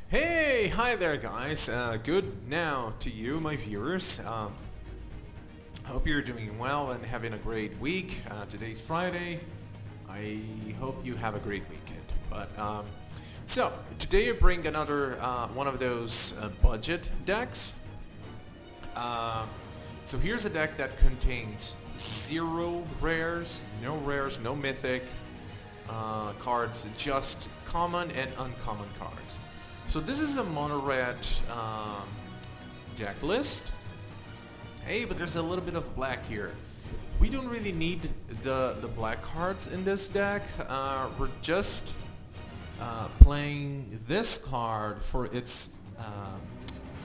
Hey, hi there guys, good now to you, my viewers. Hope you're doing well and having a great week. Today's Friday. I hope you have a great weekend. So today I bring another one of those budget decks. So here's a deck that contains 0 rares, no mythic cards, just common and uncommon cards. So this is a mono-red deck list. Hey, but there's a little bit of black here. We don't really need the black cards in this deck. We're just playing this card for its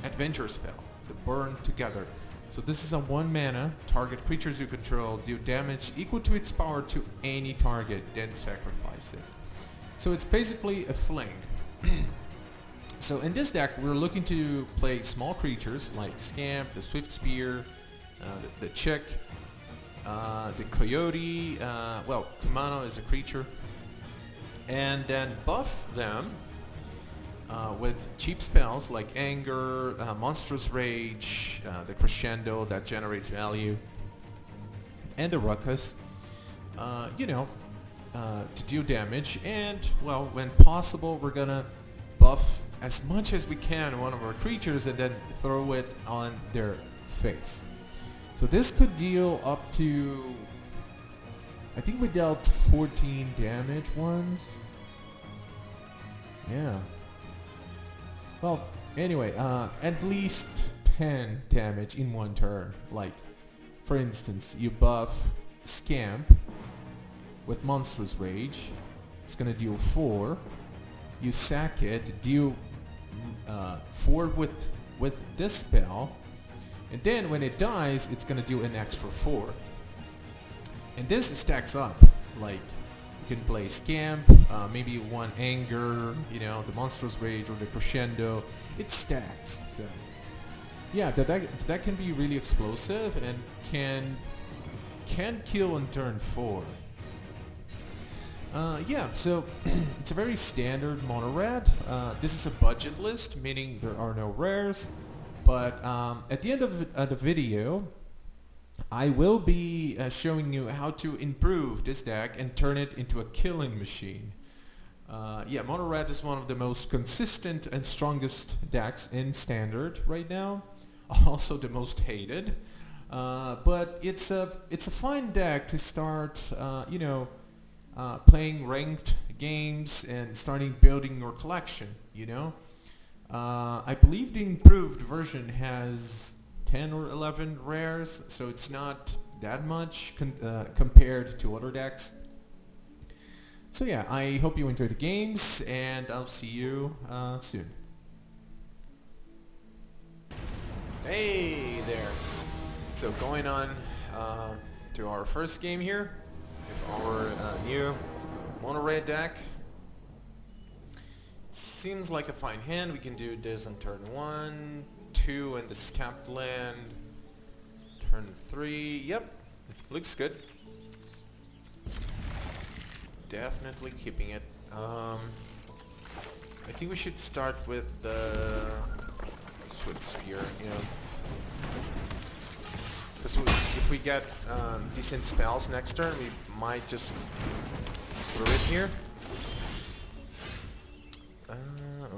adventure spell, the Burn Together. So this is a 1 mana, target creatures you control, deal damage equal to its power to any target, then sacrifice it. So it's basically a fling. So in this deck, we're looking to play small creatures like Scamp, the Swift Spear, the Chick, the Coyote, well, Kumano is a creature, and then buff them with cheap spells like Anger, Monstrous Rage, the Crescendo that generates value, and the Ruckus, to deal damage. And, well, when possible, we're gonna buff as much as we can one of our creatures and then throw it on their face. So this could deal up to, I think we dealt 14 damage once. Yeah. Well, anyway, at least 10 damage in one turn. Like, for instance, you buff Scamp with Monstrous Rage. It's gonna deal 4. You sack it, deal 4 with this spell, and then when it dies, it's gonna do an extra 4. And this stacks up. Like, you can play Scamp, maybe 1 Anger, the Monstrous Rage or the Crescendo. It stacks. So yeah, that can be really explosive and can kill on turn 4. Yeah, so it's a very standard mono-red. This is a budget list, meaning there are no rares. But at the end of the video, I will be showing you how to improve this deck and turn it into a killing machine. Yeah, mono-red is one of the most consistent and strongest decks in Standard right now. Also the most hated. But it's a fine deck to start, playing ranked games and starting building your collection, I believe the improved version has 10 or 11 rares, so it's not that much compared to other decks. So yeah, I hope you enjoy the games, and I'll see you soon. Hey there! So going on to our first game here. Our new mono-red deck. Seems like a fine hand. We can do this on turn 1, 2 and the stepped land. Turn 3, yep, looks good. Definitely keeping it. I think we should start with the Swift Spear, because if we get decent spells next turn, we might just throw it here.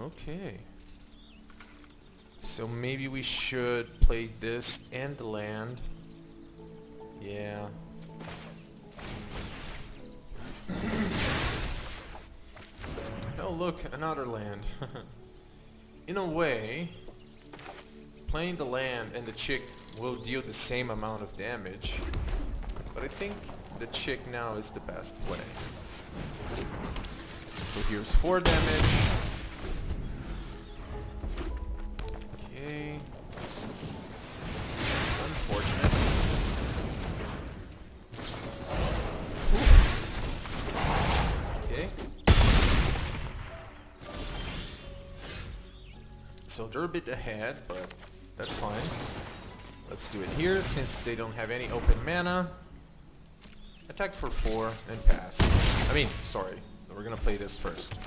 Okay. So maybe we should play this and the land. Yeah. Oh look, another land. In a way, playing the land and the Chick will deal the same amount of damage, but I think the Chick now is the best play. So here's 4 damage. Okay. Unfortunate. Okay. So they're a bit ahead, but that's fine. Let's do it here since they don't have any open mana. Attack for 4 and pass. I mean, sorry. We're gonna play this first.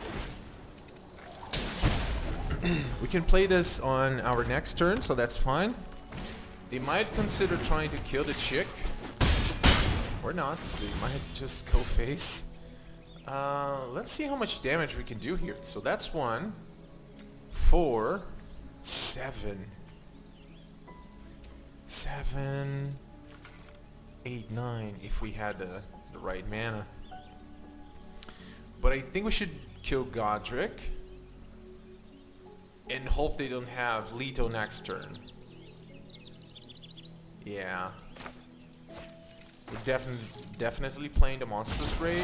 We can play this on our next turn, so that's fine. They might consider trying to kill the chick. Or not. They might just go face. Let's see how much damage we can do here. So that's 1, 4, 7. 7, 8, 9, if we had the right mana. But I think we should kill Godric and hope they don't have Leto next turn. Yeah. We're definitely playing the Monstrous Rage.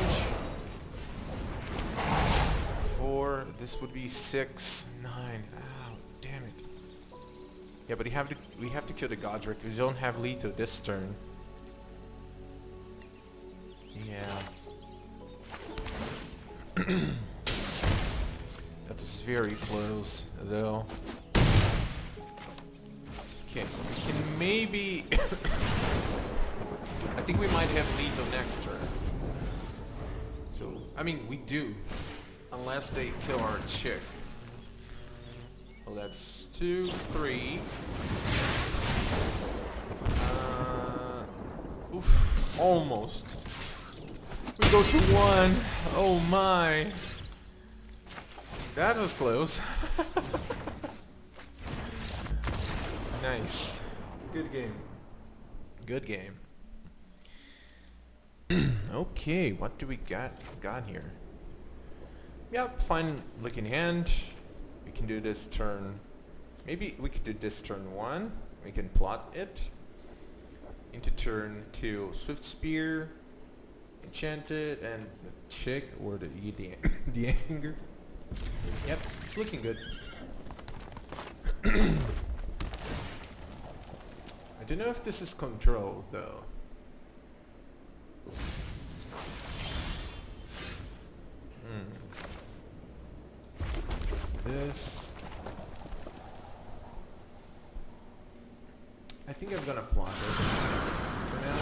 4, this would be 6, 9. Ow, damn it. Yeah, but we have to kill the Godric. We don't have Leto this turn. Yeah. That was very close, though. Okay, we can maybe... I think we might have Leto next turn. So, I mean, we do. Unless they kill our chick. Well, that's 2, 3. Oof, almost. We go to 1. Oh my. That was close. Nice. Good game. Good game. Okay, what do we got here? Yep, fine looking hand. We can do this turn. Maybe we could do this turn 1. We can plot it into turn 2. Swift Spear, Enchanted, and the chick or the anger. Yep, it's looking good. I don't know if this is control though. This. I think I'm gonna plot it for now.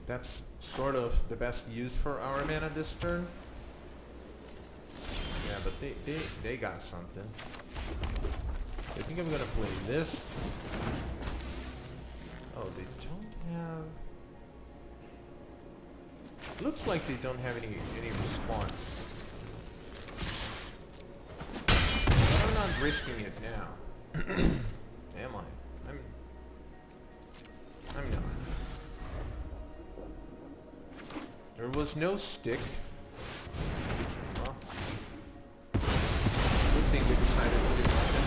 That's sort of the best use for our mana this turn. Yeah, but they got something. So I think I'm gonna play this. Oh, they don't have. Looks like they don't have any response. But I'm not risking it now. Am I? I'm not. There was no stick. Well, good thing we decided to do nothing.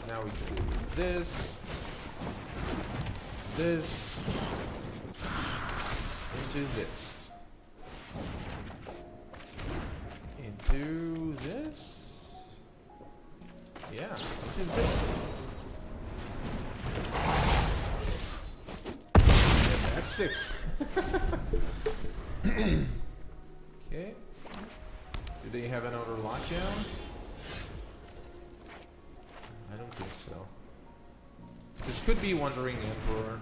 Now we can do this, into this, into this, yeah, into this. Yeah, that's 6. Okay. Do they have another lockdown? I don't think so. This could be Wandering Emperor.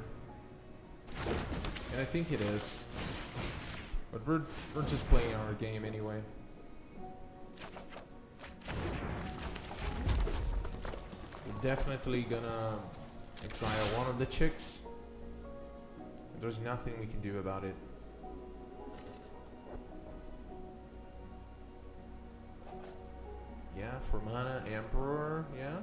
And I think it is. But we're just playing our game anyway. We're definitely gonna exile one of the chicks. There's nothing we can do about it. Yeah, for mana, Emperor, yeah.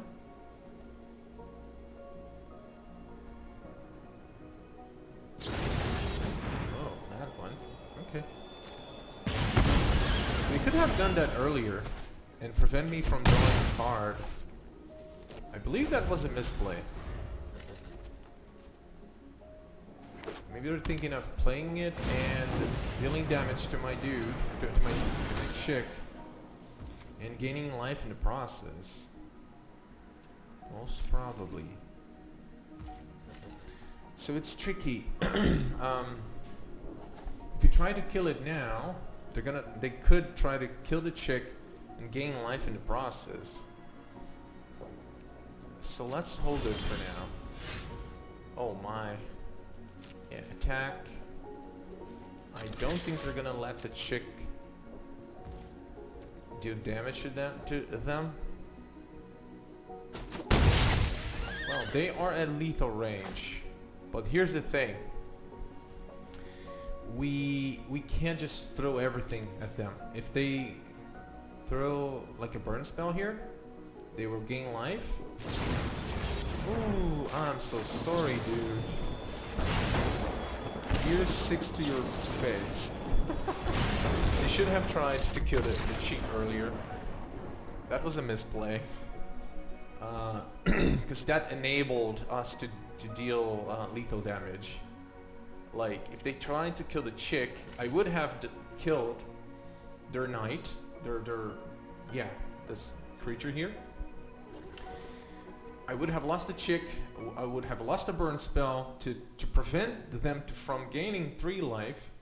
Oh, that one. Okay. They could have done that earlier and prevent me from drawing a card. I believe that was a misplay. Maybe they're thinking of playing it and dealing damage to my dude, to my chick, and gaining life in the process. Most probably. So it's tricky. If you try to kill it now, they could try to kill the chick and gain life in the process. So let's hold this for now. Oh my. attack. I don't think they're gonna let the chick do damage to them. Well, they are at lethal range, but here's the thing: we can't just throw everything at them. If they throw like a burn spell here, they will gain life. Ooh, I'm so sorry, dude. Here's 6 to your face. They should have tried to kill the cheat earlier. That was a misplay. Because that enabled us to deal lethal damage. Like, if they tried to kill the chick, I would have killed their knight. Yeah, this creature here. I would have lost the chick. I would have lost a burn spell to prevent them from gaining 3 life.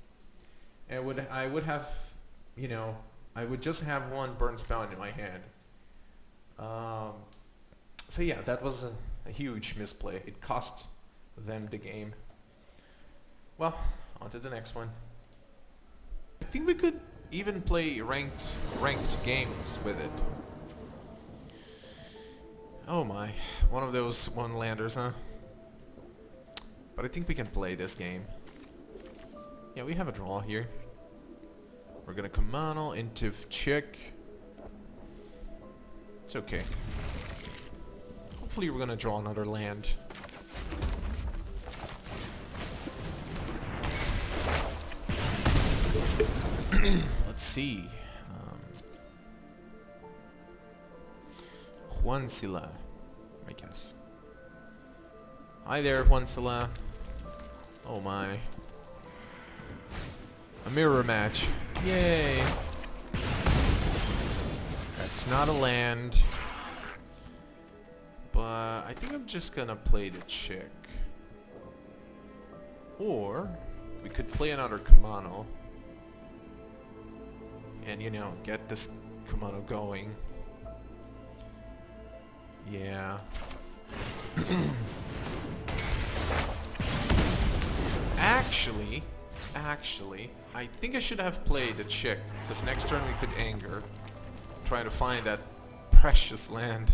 And I would have, you know, I would just have 1 burn spell in my hand. So yeah, that was a huge misplay. It cost them the game. Well, on to the next one. I think we could even play ranked games with it. Oh my, one of those one-landers, huh? But I think we can play this game. Yeah, we have a draw here. We're gonna Kamano into chick. It's okay. Hopefully we're gonna draw another land. Let's see. Juansila, I guess. Hi there, Juansila. Oh my. A mirror match. Yay. That's not a land. But I think I'm just gonna play the chick. Or we could play another Kamano. And, you know, get this Kamano going. Yeah. Actually, I think I should have played the chick, because next turn we could anger. Try to find that precious land.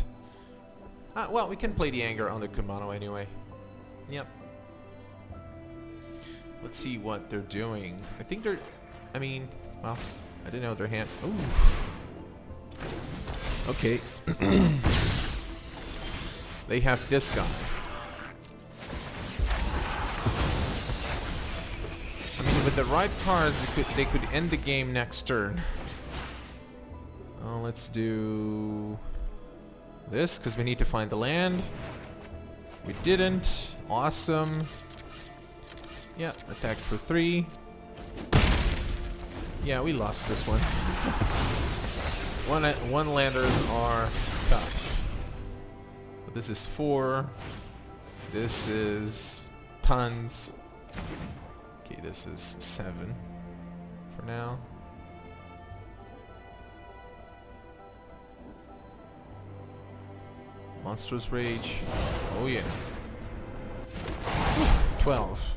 Well, we can play the anger on the Kamano anyway. Yep. Let's see what they're doing. I think they're... I mean, well, I didn't know their hand... Ooh. Okay. They have this guy. I mean, with the right cards, they could end the game next turn. Let's do this, because we need to find the land. We didn't. Awesome. Yeah, attack for 3. Yeah, we lost this one. One landers are tough. But this is 4. This is tons. Okay, this is 7 for now. Monstrous Rage. Oh yeah. 12.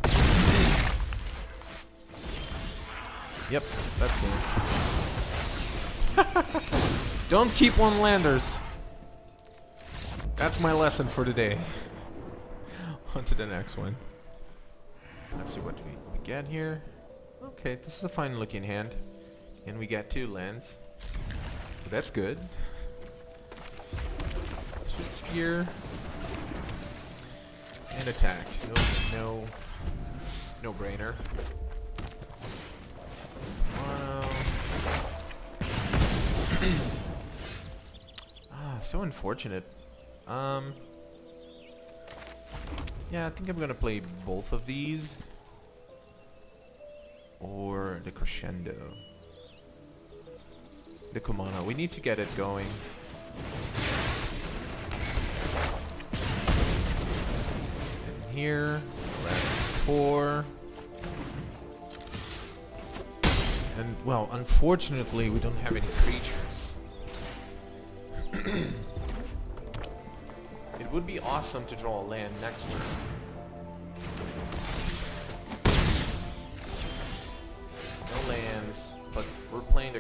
Yep, that's me. Don't keep one-landers. That's my lesson for today. On to the next one. Let's see what we get here. Okay, this is a fine looking hand. And we get 2 lands. So that's good. Spear and attack. No brainer. So unfortunate. Yeah, I think I'm gonna play both of these or the Crescendo. The Kumano. We need to get it going. Here, that's 4. And, well, unfortunately, we don't have any creatures. It would be awesome to draw a land next turn.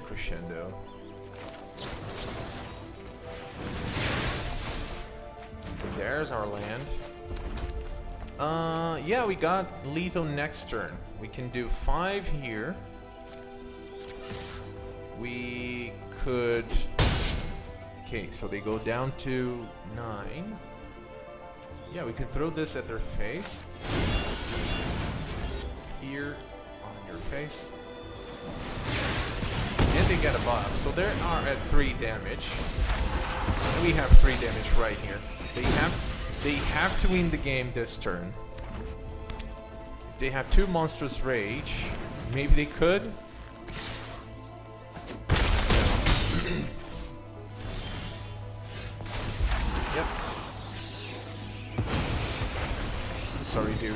Crescendo. There's our land. Yeah, we got lethal next turn. We can do 5 here. We could... Okay, so they go down to 9. Yeah, we could throw this at their face. Here, on your face. And they get a buff. So they are at 3 damage. And we have 3 damage right here. They have to win the game this turn. They have 2 monstrous rage. Maybe they could. Yep. Sorry, dude.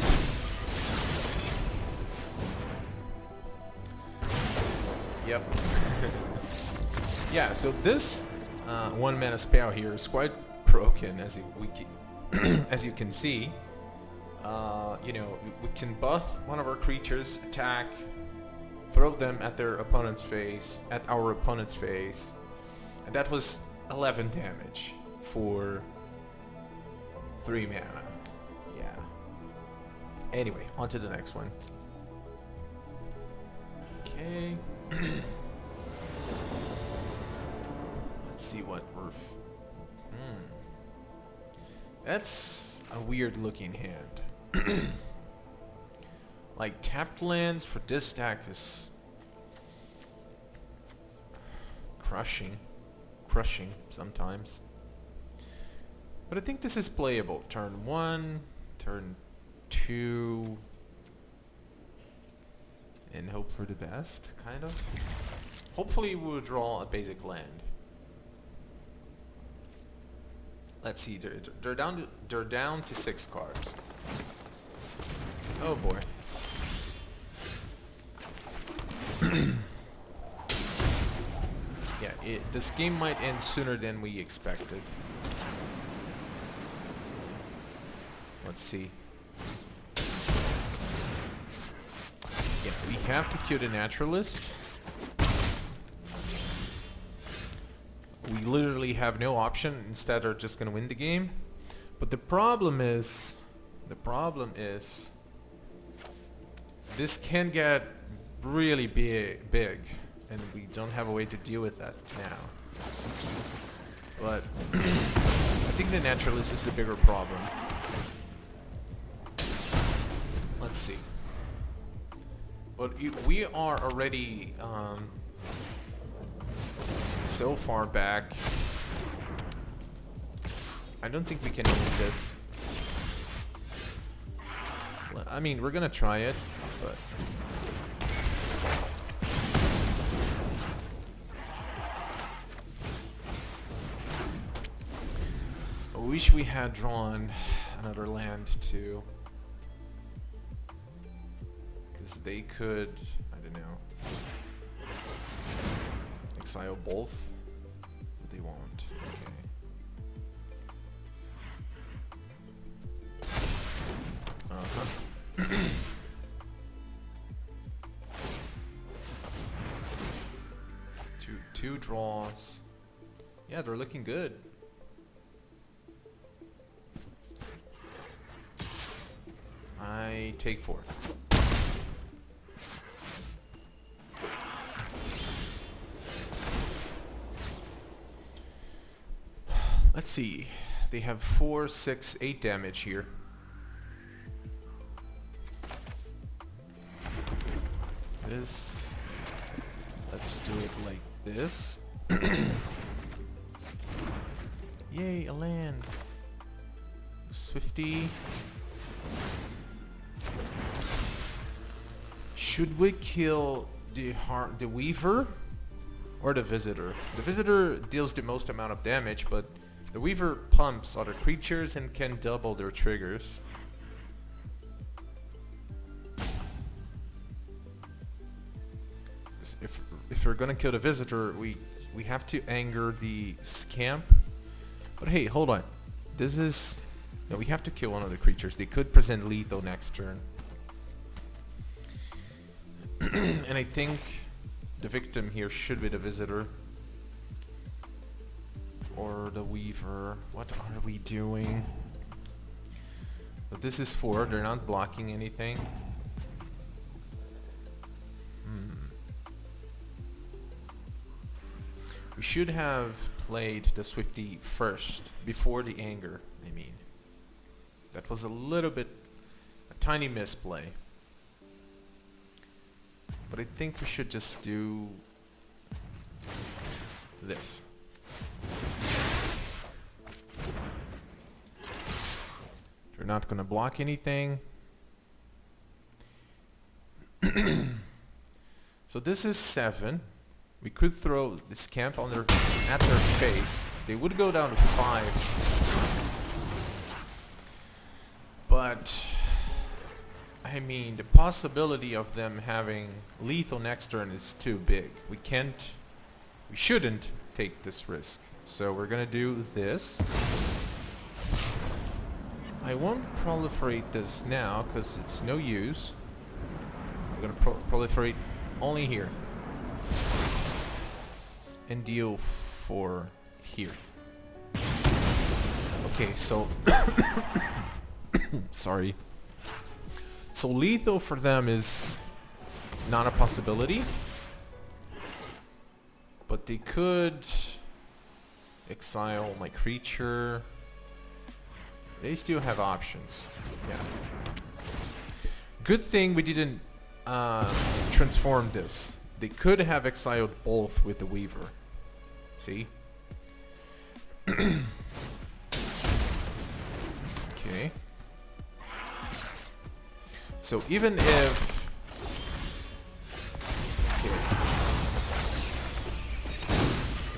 Yep. Yeah, so this 1 mana spell here is quite broken, as as you can see. You know, we can buff one of our creatures, attack, throw them at their opponent's face, at our opponent's face, and that was 11 damage for 3 mana. Yeah. Anyway, on to the next one. Okay. Let's see what we're... That's a weird looking hand. Like, tapped lands for this deck is crushing sometimes. But I think this is playable. Turn 1, turn 2, and hope for the best, kind of. Hopefully we'll draw a basic land. Let's see, they're down to 6 cards. Oh boy. Yeah, this game might end sooner than we expected. Let's see. Yeah, we have to kill the naturalist. We literally have no option. Instead, are just gonna win the game. But the problem is, this can get really big, and we don't have a way to deal with that now. But I think the naturalist is the bigger problem. Let's see. But we are already so far back. I don't think we can win this. I mean, we're gonna try it, but I wish we had drawn another land too, because they could, I don't know, exile both, but they won't. Okay. Two draws. Yeah, they're looking good. I take 4. Let's see. They have 4, 6, 8 damage here. Let's do it like this. Yay, a land. Swifty. Should we kill the Weaver or the Visitor? The Visitor deals the most amount of damage, but the Weaver pumps other creatures and can double their triggers. If we're gonna kill the Visitor, we have to anger the Scamp. But hey, hold on. This is... No, we have to kill one of the creatures. They could present lethal next turn. And I think the victim here should be the visitor. Or the weaver. What are we doing? But this is 4, they're not blocking anything. We should have played the Swifty first, before the anger, I mean. That was a little bit, a tiny misplay. But I think we should just do this. They're not gonna block anything. So this is 7. We could throw this camp on at their face. They would go down to 5. But I mean, the possibility of them having lethal next turn is too big. We shouldn't take this risk. So we're gonna do this. I won't proliferate this now because it's no use. I'm gonna proliferate only here. And deal for here. Okay, so sorry. So lethal for them is not a possibility. But they could exile my creature. They still have options. Yeah. Good thing we didn't transform this. They could have exiled both with the Weaver. See? Okay. So even if... Okay.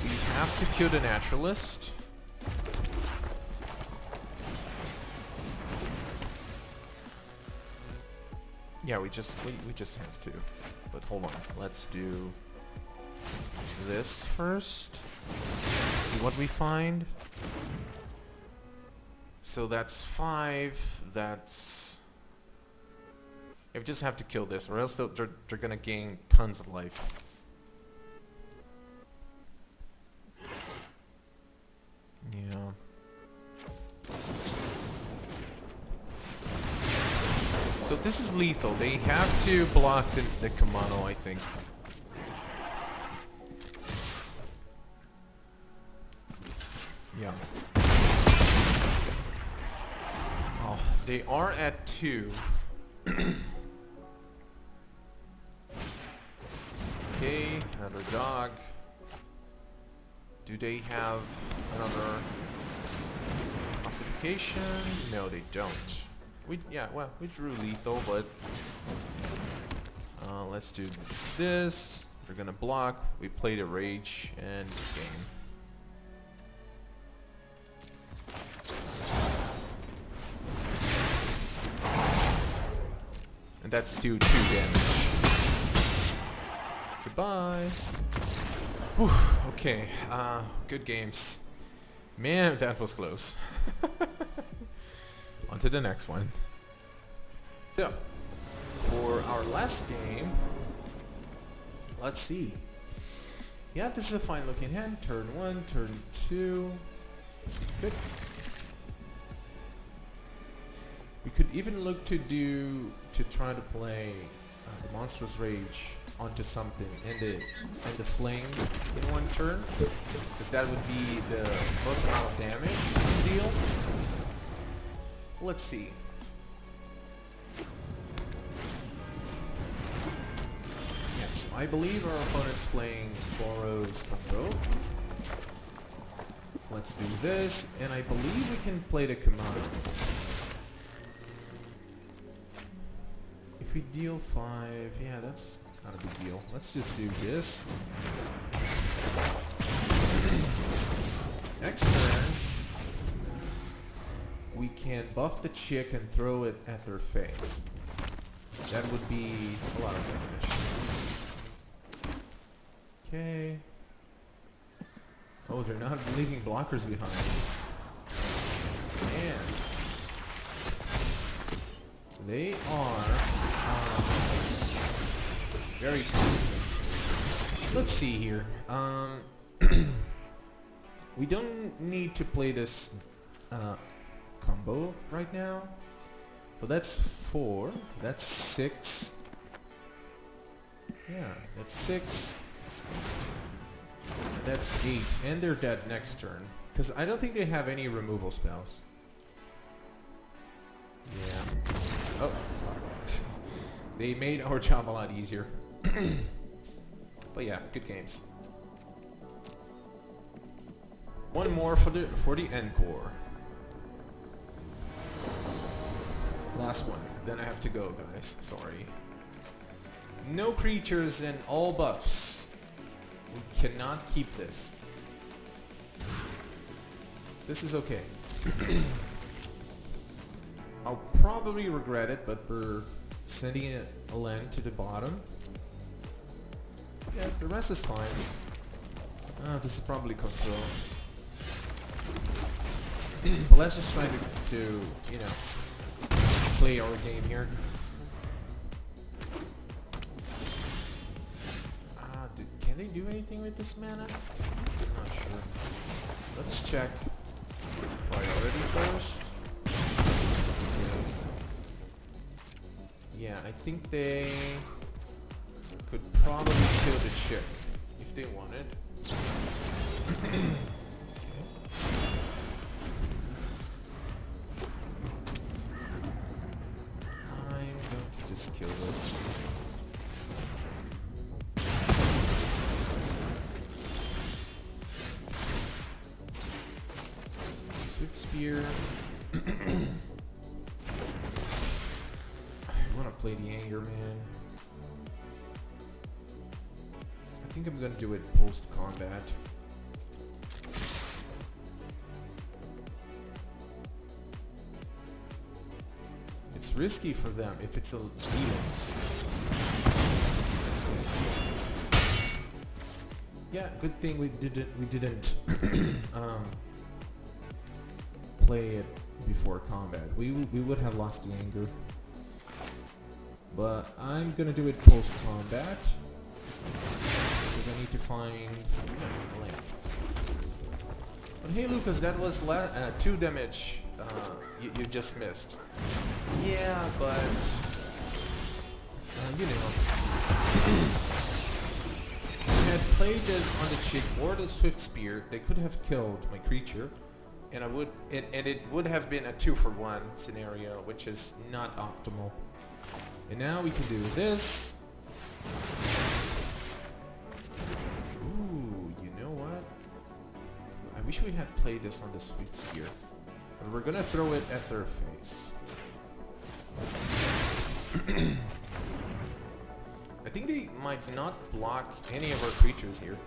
We have to kill the Naturalist. Yeah, we just have to. But hold on, let's do this first. See what we find. So that's 5. That's... Yeah, we just have to kill this, or else they're gonna gain tons of life. Yeah. So this is lethal. They have to block the Kamano, I think. Yeah. Oh, they are at 2. Okay, another dog. Do they have another classification? No, they don't. We drew lethal, but let's do this. They're gonna block. We played a rage and this game. And that's still 2 damage. Goodbye. Whew, okay, good games. Man, that was close. On to the next one. So, for our last game, let's see. Yeah, this is a fine looking hand. Turn 1, turn 2. Good. We could even look to try to play the Monstrous Rage onto something and the Fling in 1 turn, because that would be the most amount of damage deal. Let's see. Yes, I believe our opponent's playing Boros Convoke. Let's do this, and I believe we can play the Kamano. If we deal 5, yeah, that's not a big deal. Let's just do this. Next turn, we can buff the chick and throw it at their face. That would be a lot of damage. Okay. Oh, they're not leaving blockers behind. Man. They are very confident. let's see here. We don't need to play this combo right now. But that's 4. That's 6. Yeah, that's 6. That's 8. And they're dead next turn. Because I don't think they have any removal spells. Yeah. Oh. They made our job a lot easier. But yeah, good games. One more for the encore. Last one. Then I have to go, guys. Sorry. No creatures and all buffs. We cannot keep this. This is okay. I'll probably regret it, but we're sending a land to the bottom. Yeah, the rest is fine. This is probably control. But let's just try to you know, play our game here. Can they do anything with this mana? I'm not sure. Let's check priority first. Okay. Yeah, I think they could probably kill the chick if they wanted. Okay. I'm going to just kill this. Swift Spear. I want to play the Anger Man. I think I'm gonna do it post combat. It's risky for them if it's a Helix. Yeah, good thing we didn't play it before combat. We would have lost the anger. But I'm gonna do it post combat. Because I need to find a lamp. But hey Lucas, that was 2 damage you just missed. Yeah, but you know. If I had played this on the chick or the Swift Spear, they could have killed my creature. And it would have been a 2-for-1 scenario, which is not optimal. And now we can do this. Ooh, you know what? I wish we had played this on the Swift Spear. But we're gonna throw it at their face. I think they might not block any of our creatures here.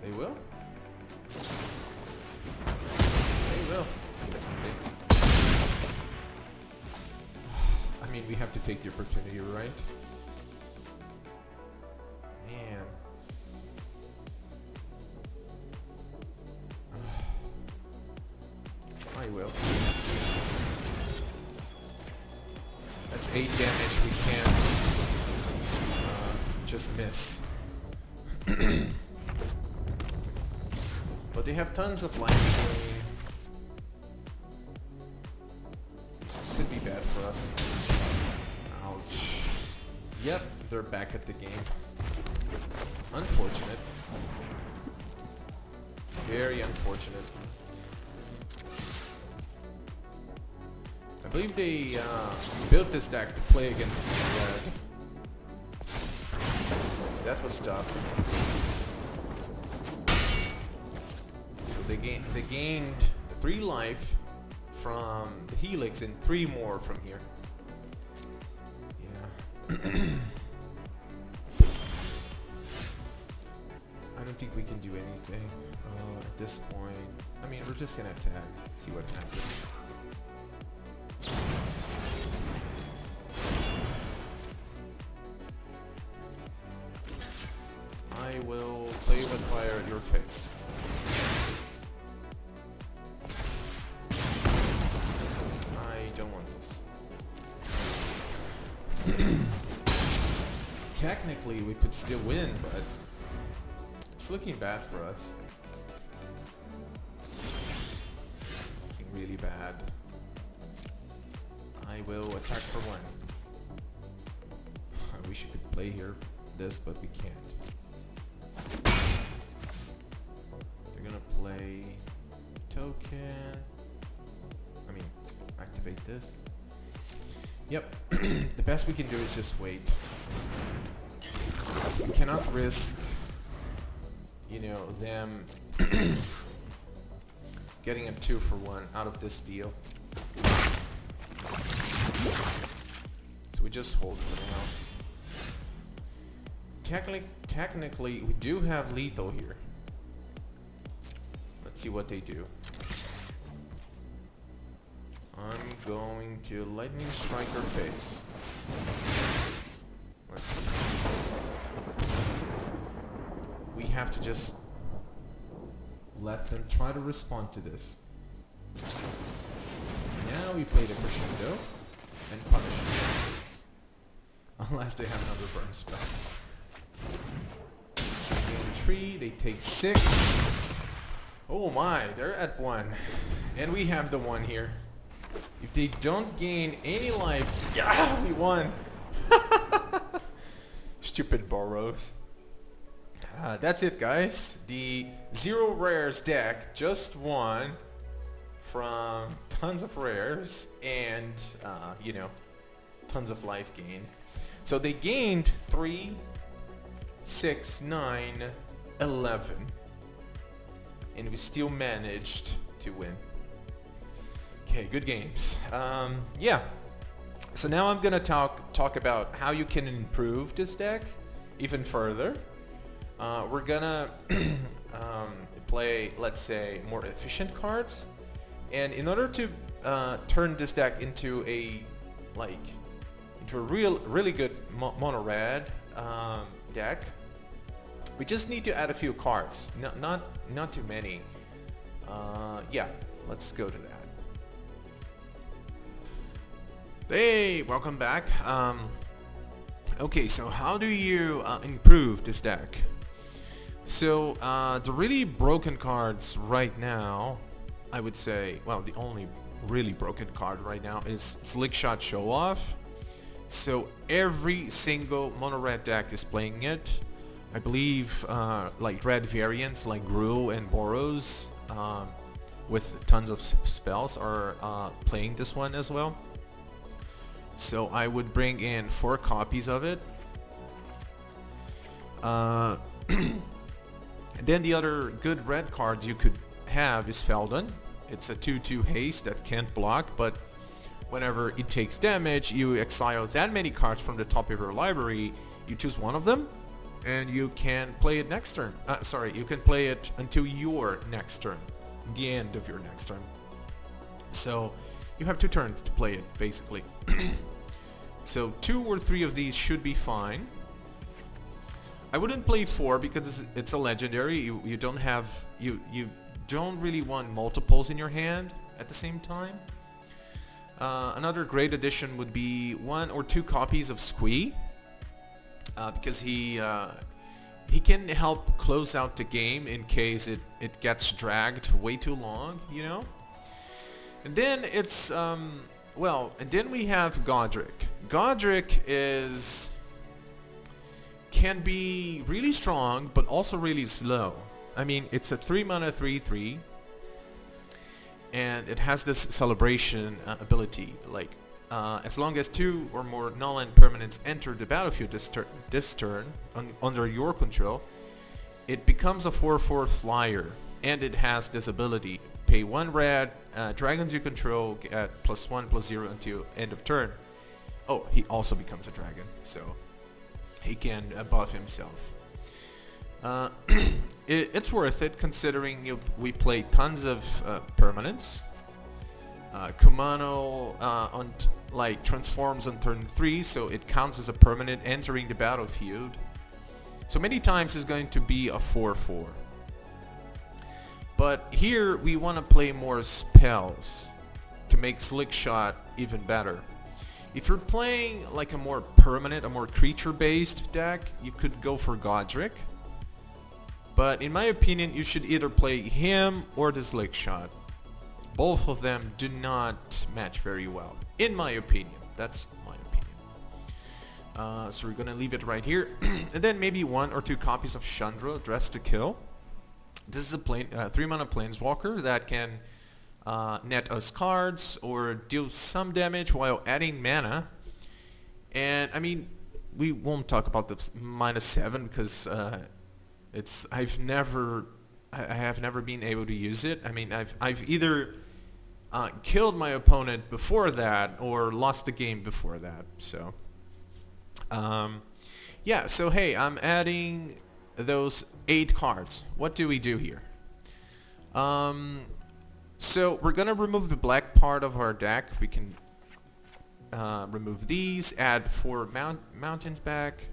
They will? They will. Okay. I mean, we have to take the opportunity, right? Man. I will. That's 8 damage we can't just miss. But they have tons of life gain. Could be bad for us. Ouch. Yep, they're back at the game. Unfortunate. Very unfortunate. I believe they built this deck to play against red. That was tough. So they gained 3 life from the Helix and 3 more from here. Yeah. I don't think we can do anything at this point. I mean, we're just gonna attack, see what happens. I will play with fire at your face. I don't want this. technically we could still win, but it's looking bad for us. Looking really bad. I will attack for 1. I wish you could play here this, but we can't. They're gonna play token. I mean, activate this. Yep. The best we can do is just wait. We cannot risk, you know, them getting a 2 for 1 out of this deal. So we just hold for now. Technically, we do have lethal here. Let's see what they do. I'm going to lightning strike her face. Let's see. We have to just let them try to respond to this. Now we play the crescendo and punish. Unless they have another burn spell. Gain 3, they take 6. Oh my, they're at 1. And we have the 1 here. If they don't gain any life, yeah, we won. Stupid Boros. That's it, guys. The 0 rares deck just won from tons of rares and, you know, tons of life gain. So they gained 3, 6, 9, 11. And we still managed to win. Okay, good games. Yeah. So now I'm gonna talk about how you can improve this deck even further. We're gonna play, let's say, more efficient cards, and in order to turn this deck into a really good mono red deck, we just need to add a few cards. Not too many. Yeah, let's go to that. Hey, welcome back. Okay, so how do you improve this deck? So the really broken cards right now, I would say, well, the only really broken card right now is Slickshot Show. So every single mono red deck is playing it. I believe like red variants like Aggro and Boros with tons of spells are playing this one as well. So I would bring in 4 copies of it. Then the other good red card you could have is Feldon. It's a 2/2 haste that can't block, but whenever it takes damage, you exile that many cards from the top of your library. You choose one of them, and you can play it next turn. You can play it until your next turn, the end of your next turn. So you have 2 turns to play it, basically. So 2 or 3 of these should be fine. I wouldn't play 4 because it's a legendary. You don't have you don't really want multiples in your hand at the same time. Another great addition would be 1 or 2 copies of Squee, because he can help close out the game in case it gets dragged way too long, you know. And then it's well, and then we have Godric. Godric can be really strong, but also really slow. I mean, it's a 3 mana 3/3, and it has this celebration ability. Like, as long as 2 or more null-end permanents enter the battlefield this turn under your control, it becomes a 4/4 flyer, and it has this ability: pay 1 red, dragons you control get +1/+0 until end of turn. Oh, he also becomes a dragon, so he can buff himself. It's worth it considering we play tons of permanents. Kumano transforms on turn 3, so it counts as a permanent entering the battlefield. So many times it's going to be a 4/4. But here we want to play more spells to make Slickshot even better. If you're playing like a more permanent, a more creature-based deck, you could go for Godric. But in my opinion, you should either play him or the Slickshot. Both of them do not match very well, in my opinion. That's my opinion. So we're gonna leave it right here, and then maybe 1 or 2 copies of Chandra, Dress to Kill. This is a 3-mana Planeswalker that can net us cards or deal some damage while adding mana. And I mean, we won't talk about the -7 because I have never been able to use it. I mean, I've either killed my opponent before that or lost the game before that. So yeah, so hey, I'm adding those 8 cards. What do we do here? So we're gonna remove the black part of our deck. We can remove these, add 4 mountains back.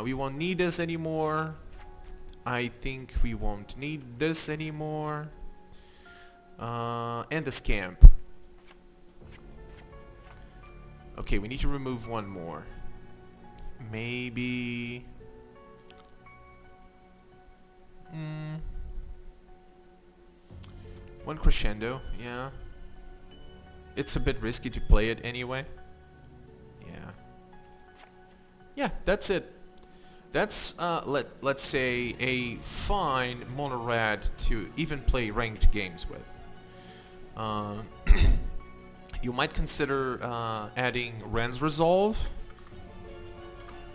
We won't need this anymore. I think we won't need this anymore. And the Scamp. Okay, we need to remove 1 more. Maybe... one Crescendo, yeah. It's a bit risky to play it anyway. Yeah. Yeah, that's it. That's, let's say, a fine mono red to even play ranked games with. You might consider adding Ren's Resolve.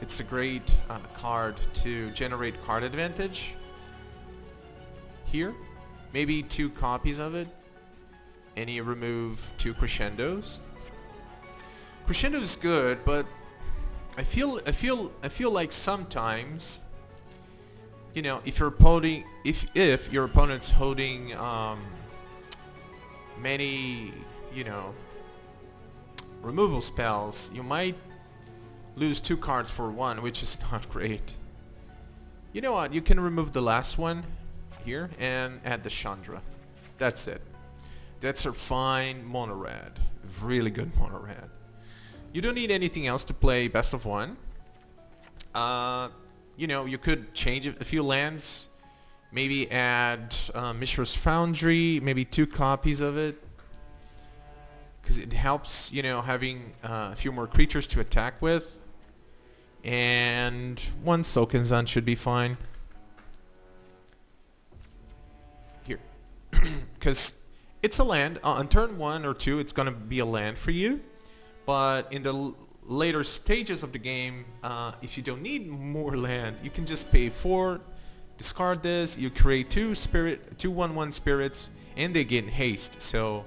It's a great card to generate card advantage. Here. Maybe 2 copies of it, and you remove 2 Crescendos. Crescendo is good, but I feel like sometimes, you know, if your opponent's holding many, you know, removal spells, you might lose 2 cards for 1, which is not great. You know what? You can remove the last one here and add the Chandra. That's it. That's a fine mono red. Really good mono red. You don't need anything else to play best of 1. You know, you could change a few lands. Maybe add Mishra's Foundry, maybe 2 copies of it. Because it helps, you know, having a few more creatures to attack with. And 1 Sokenzan should be fine. Because it's a land. On turn 1 or 2, it's going to be a land for you. But in the later stages of the game, if you don't need more land, you can just pay 4, discard this, you create 2 1/1 spirits, and they gain haste. So,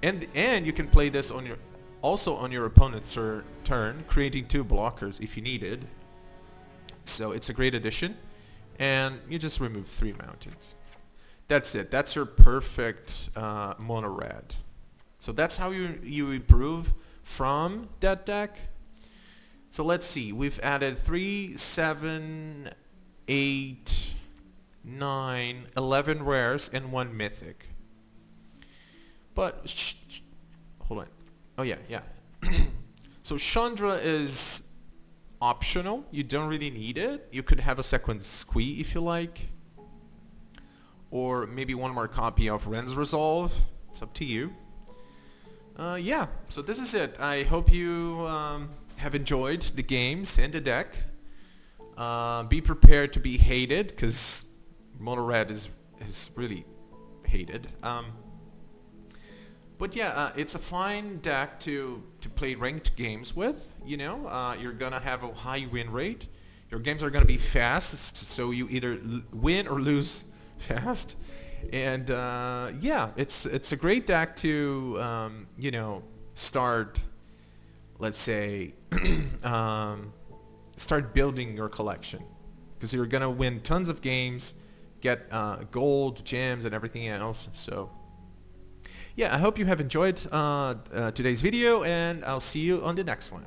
and you can play this on your opponent's turn, creating 2 blockers if you needed. So it's a great addition, and you just remove 3 mountains. That's it. That's your perfect mono red. So that's how you improve from that deck. So let's see. We've added 3, 7, 8, 9, 11 rares and 1 mythic. But hold on. Oh yeah. So Chandra is optional. You don't really need it. You could have a second Squee if you like. Or maybe 1 more copy of Ren's Resolve. It's up to you. Yeah, so this is it. I hope you have enjoyed the games and the deck. Be prepared to be hated, because mono red is really hated. But yeah, it's a fine deck to play ranked games with. You know, you're gonna have a high win rate. Your games are gonna be fast, so you either win or lose fast. And yeah, it's a great deck to you know, start, let's say, start building your collection, because you're gonna win tons of games, get gold, gems, and everything else. So yeah, I hope you have enjoyed today's video, and I'll see you on the next one.